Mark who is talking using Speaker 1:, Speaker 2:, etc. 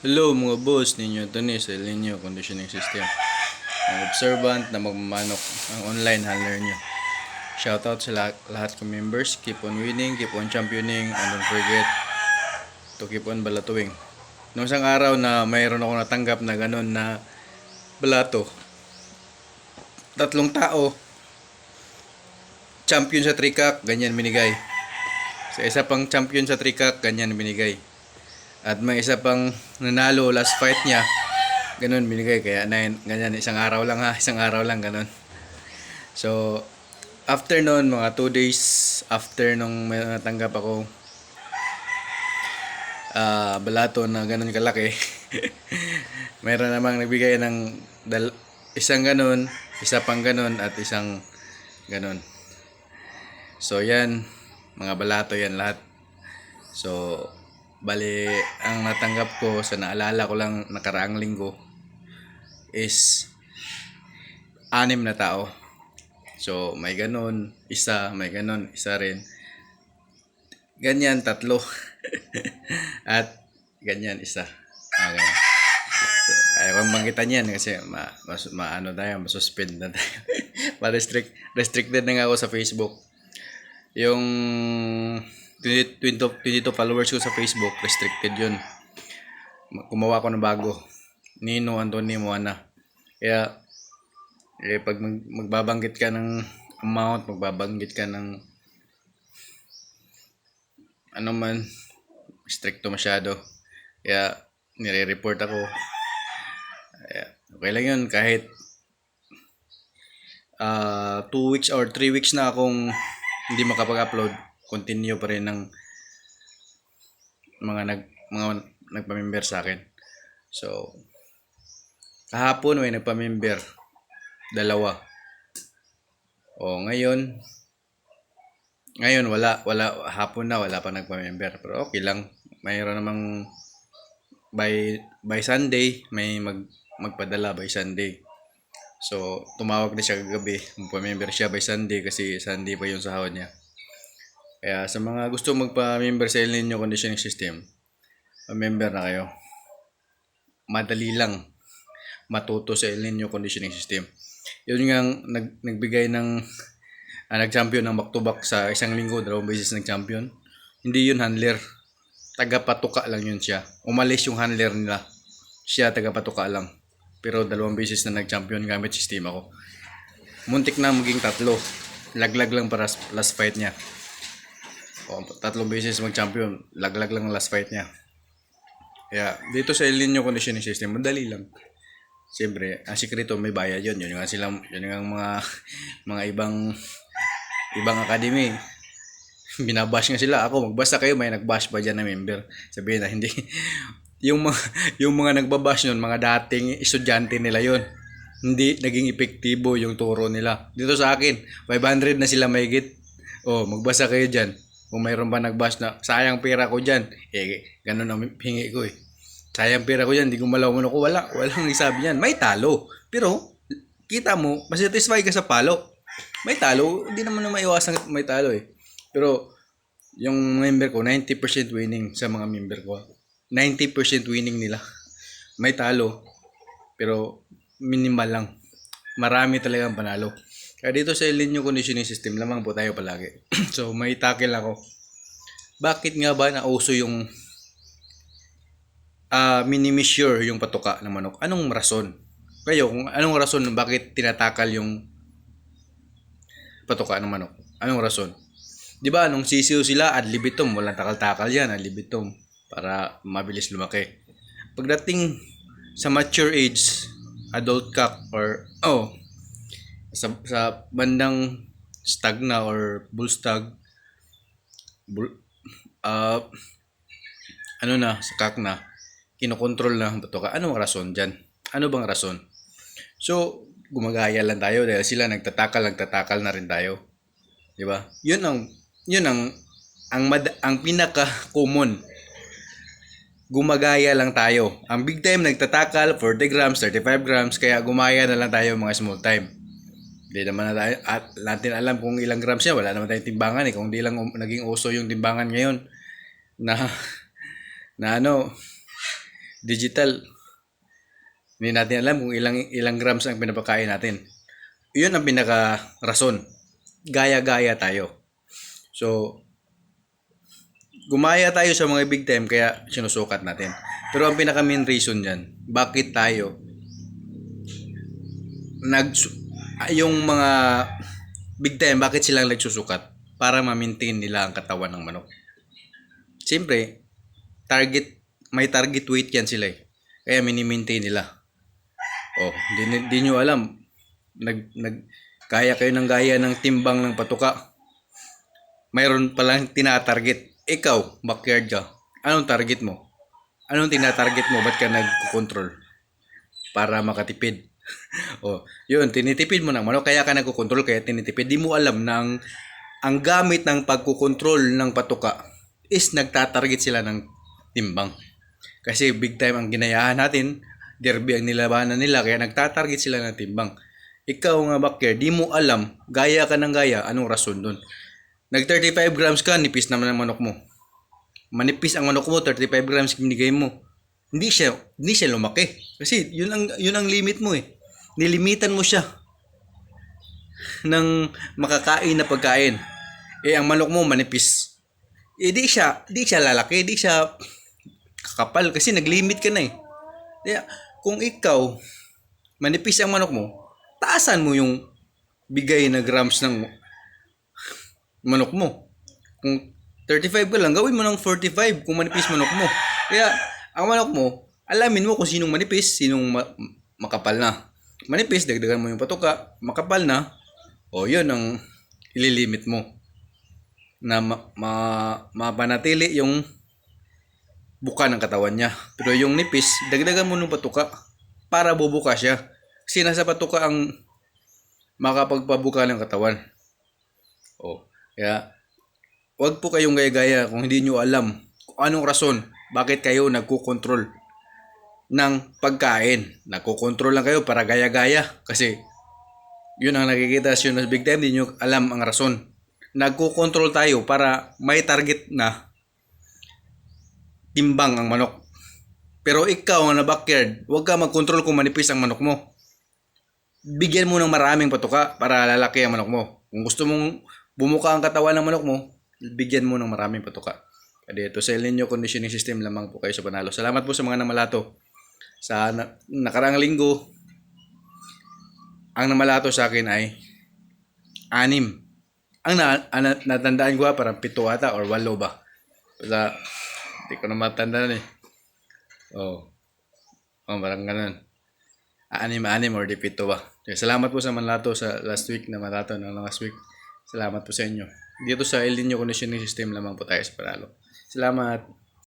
Speaker 1: Hello mga boss ninyo, ito ni sa inyo conditioning system. Ang observant na magmamanok ang online handler nyo. Shoutout sa lahat kong members. Keep on winning, keep on championing, and don't forget to keep on balatuing. Noong isang araw na mayroon ako natanggap na ganun na balato. Tatlong tao, champion sa trikak, ganyan binigay. Sa isa pang champion sa trikak, ganyan binigay. At may isa pang nanalo last fight niya, ganun binigay. Kaya ganyan, isang araw lang ha, isang araw lang ganun. So, after noon, mga 2 days after nung may natanggap ako balato na ganun kalaki, mayroon namang nagbigay ng isang ganun, isa pang ganun, at isang ganun. So, yan, mga balato yan lahat. So, bali, ang natanggap ko sa naalala ko lang nakaraang linggo is 6 na tao. So, may ganun, isa, may ganun, isa rin. Ganyan, 3. At ganyan, isa. Okay. So, ayaw kong banggitan yan kasi maano tayo, masuspend na tayo. Restricted na nga ako sa Facebook. Yung 22 followers ko sa Facebook, restricted yun. Gumawa ko ng bago. Nino Anthony Moana. Kaya, pag magbabanggit ka ng amount, magbabanggit ka ng ano man, stricto masyado. Kaya, nire-report ako. Kaya, okay lang yun kahit 2 weeks or 3 weeks na akong hindi makapag-upload, continue pa rin ng mga nagpa-member sa akin. So, kahapon may nagpa-member 2. O ngayon wala hapon na wala pa nagpa-member, pero okay lang. Mayroon namang by Sunday may magpadala by Sunday. So, tumawag na siya kagabi, magpa-member siya by Sunday kasi Sunday pa yung sahod niya. Kaya sa mga gusto magpa-member sa El Nino Conditioning System, member na kayo. Madali lang matuto sa El Nino Conditioning System. Yun nga nagbigay ng nag-champion ng back-to-back sa isang linggo, 2 beses nag-champion. Hindi yun handler. Taga-patuka lang yun siya. Umalis yung handler nila. Siya taga-patuka lang. Pero 2 beses na nag-champion gamit sistema ko. Muntik na maging 3. Laglag lang para last fight niya. 3 beses mag-champion. Laglag lang last fight niya. Kaya dito sa El Nino Conditioning System, madali lang. Siyempre, ang sikreto may bayad yun. Yun yung mga ibang academy. Binabash nga sila. Ako, magbasa kayo, may nagbash pa dyan na member. Sabihin na hindi. yung mga nagbabash nun, mga dating estudyante nila yon. Hindi naging epektibo yung turo nila. Dito sa akin, 500 na sila mahigit. Magbasa kayo dyan. Kung mayroon pa nagbash na, sayang pera ko dyan. Ganun ang hingi ko eh. Sayang pera ko dyan, di gumalaw mo ko. Walang nagsabi yan. May talo. Pero, kita mo, masatisfy ka sa palo. May talo, hindi naman na maiwasan may talo eh. Pero, yung member ko, 90% winning sa mga member ko. 90% winning nila. May talo, pero minimal lang. Marami talagang panalo. Kaya dito sa El Nino Conditioning System, lamang po tayo palagi. So, may tackle ako. Bakit nga ba nauso yung mini-measure yung patuka ng manok? Anong rason? Kayo, kung anong rason bakit tinatakal yung patuka ng manok? Anong rason? Di ba, nung sisiw sila, ad libitum, walang takal-takal yan, ad libitum, para mabilis lumaki. Pagdating sa mature age, adult cock, or, sa bandang stag na, or bull stag, sa cock na, kinokontrol na ang patuka. Anong rason dyan? Ano bang rason? So, gumagaya lang tayo dahil sila nagtatakal na rin tayo. Di ba? Yun ang pinaka common. Gumagaya lang tayo. Ang big time nagtatakal 40 grams, 35 grams, kaya gumaya na lang tayo mga small time. Hindi naman natin alam kung ilang grams niya. Wala naman tayong timbangan eh. Kung di lang naging uso yung timbangan ngayon na digital. Hindi natin alam kung ilang grams ang pinapakain natin. Yun ang pinaka rason. Gaya-gaya tayo. So, gumaya tayo sa mga big time kaya sinusukat natin. Pero ang pinaka main reason dyan, bakit tayo yung mga big time, bakit silang nagsusukat? Para ma-maintain nila ang katawan ng manok. Siyempre, may target weight yan sila eh. Kaya mini-maintain nila. Oh, di nyo alam. Kaya kayo ng gaya ng timbang ng patuka. Mayroon palang tinatarget. Ikaw, backyard ka. Anong target mo? Anong tinatarget mo? Ba't ka nagkukontrol? Para makatipid. Oh, yun, tinitipid mo ng manok. Kaya ka nagkukontrol, kaya tinitipid. Di mo alam na ang gamit ng pagkukontrol ng patuka is nagtatarget sila ng timbang. Kasi big time ang ginayahan natin, derby ang nilabanan nila, kaya nagtatarget sila ng timbang. Ikaw nga backyard, di mo alam, gaya ka ng gaya, anong rason dun? Nag 35 grams ka, nipis naman ang manok mo. Manipis ang manok mo, 35 grams binigay mo. Hindi siya lumaki. Kasi yun ang limit mo eh. Nilimitan mo siya ng makakain na pagkain. Eh ang manok mo manipis. Eh di siya lalaki, di siya kakapal kasi naglimit ka na eh. Kaya kung ikaw manipis ang manok mo, taasan mo yung bigay na grams ng manok mo. Kung 35 ka lang, gawin mo ng 45 kung manipis manok mo. Kaya ang manok mo, alamin mo kung sinong manipis, sinong makapal na. Manipis, dagdagan mo yung patuka, makapal na, o yun ang ililimit mo na mapanatili yung buka ng katawan niya. Pero yung nipis, dagdagan mo ng patuka para bubuka siya. Kasi nasa patuka ang makapagpabuka ng katawan. O, kaya wag po kayong gaya-gaya kung hindi nyo alam kung anong rason bakit kayo nagkukontrol ng pagkain. Nagkukontrol lang kayo para gaya-gaya kasi yun ang nakikita sa big time, hindi nyo alam ang rason. Nagkukontrol tayo para may target na timbang ang manok. Pero ikaw na backyard, huwag ka mag-control kung manipis ang manok mo. Bigyan mo ng maraming patuka para lalaki ang manok mo. Kung gusto mong bumuka ang katawan ng manok mo, bigyan mo ng maraming patuka. Kaya dito sa El Nino Conditioning System lamang po kayo sa panalo. Salamat po sa mga namalato. Sa nakaraang linggo, ang namalato sa akin ay 6. Ang natandaan ko parang 7 ata or 8 ba. Basta, hindi ko na matandaan eh. Oh, parang ganun. 6 or 7 ba. Salamat po sa manlato sa last week na malato ng last week. Salamat po sa inyo. Dito sa El Nino Conditioning System lamang po tayo sa panalo. Salamat.